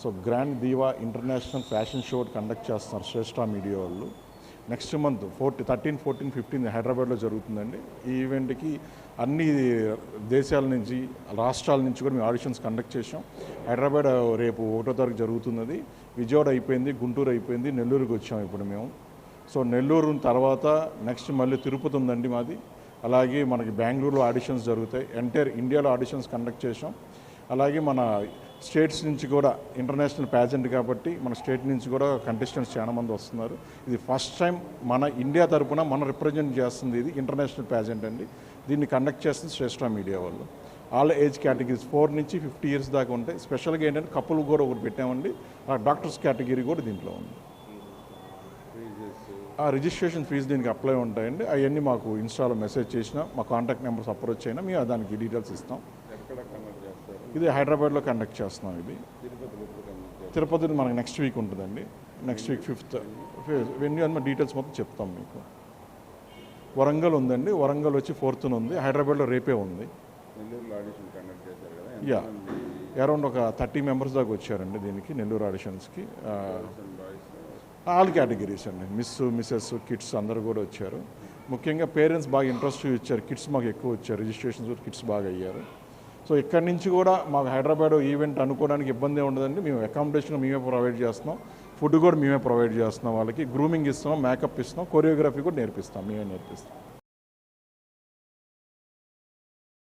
So grand diva international fashion show conduct చేస్తున్నారు Shreshta media వాళ్ళు. Next month 13, 14, 15 హైదరాబాద్లో జరుగుతుందండి. ఈ ఈవెంట్కి అన్ని దేశాల నుంచి రాష్ట్రాల నుంచి కూడా మేము ఆడిషన్స్ కండక్ట్ చేసాం. హైదరాబాద్ రేపు 1వ తారీఖు జరుగుతున్నది. విజయవాడ అయిపోయింది, గుంటూరు అయిపోయింది, నెల్లూరుకి వచ్చాం ఇప్పుడు మేము. సో నెల్లూరు తర్వాత నెక్స్ట్ మళ్ళీ తిరుపతి ఉందండి మాది. అలాగే మనకి బెంగళూరులో ఆడిషన్స్ జరుగుతాయి. ఎంటైర్ ఇండియాలో ఆడిషన్స్ కండక్ట్ చేసాం. అలాగే మన స్టేట్స్ నుంచి కూడా ఇంటర్నేషనల్ ప్యాజెంట్ కాబట్టి మన స్టేట్ నుంచి కూడా కంటెస్టెంట్స్ చాలా మంది వస్తున్నారు. ఇది ఫస్ట్ టైం మన ఇండియా తరపున మనం రిప్రజెంట్ చేస్తుంది. ఇది ఇంటర్నేషనల్ ప్యాజెంట్ అండి. దీన్ని కండక్ట్ చేస్తుంది శ్రేష్ఠ మీడియా వాళ్ళు. ఆల్ ఏజ్ కేటగిరీస్ 4 నుంచి 50 ఇయర్స్ దాకా ఉంటాయి. స్పెషల్గా ఏంటంటే కపుల్ కూడా ఒకటి పెట్టామండి. డాక్టర్స్ కేటగిరీ కూడా దీంట్లో ఉంది. రిజిస్ట్రేషన్ ఫీజు దీనికి అప్లై ఉంటాయండి. అవన్నీ మాకు ఇన్స్టాలో మెసేజ్ చేసినా మా కాంటాక్ట్ నెంబర్స్ అప్రోచ్ అయినా మేము దానికి డీటెయిల్స్ ఇస్తాం. ఇది హైదరాబాద్లో కండక్ట్ చేస్తున్నాం. ఇది తిరుపతి మనకి నెక్స్ట్ వీక్ ఉంటుందండి. నెక్స్ట్ వీక్ 5th ఇవన్నీ అన్న డీటెయిల్స్ మొత్తం చెప్తాం మీకు. వరంగల్ ఉందండి. వరంగల్ వచ్చి 4th ఉంది. హైదరాబాద్లో రేపే ఉంది. యా అరౌండ్ ఒక 30 మెంబర్స్ దాకా వచ్చారండి దీనికి, నెల్లూరు ఆడిషన్స్కి. ఆల్ కేటగిరీస్ అండి, మిస్సెస్, కిడ్స్ అందరూ కూడా వచ్చారు. ముఖ్యంగా పేరెంట్స్ బాగా ఇంట్రెస్ట్ ఇచ్చారు. కిడ్స్ మాకు ఎక్కువ వచ్చారు. రిజిస్ట్రేషన్స్ కూడా కిడ్స్ బాగా అయ్యారు. సో ఇక్కడి నుంచి కూడా మాకు హైదరాబాద్ ఈవెంట్ అనుకోవడానికి ఇబ్బంది ఉండదండి. మేము అకామిడేషన్ మేమే ప్రొవైడ్ చేస్తున్నాం, ఫుడ్ కూడా మేమే ప్రొవైడ్ చేస్తున్నాం, వాళ్ళకి గ్రూమింగ్ ఇస్తున్నాం, మేకప్ ఇస్తున్నాం, కొరియోగ్రఫీ కూడా నేర్పిస్తాం, మేమే నేర్పిస్తాం.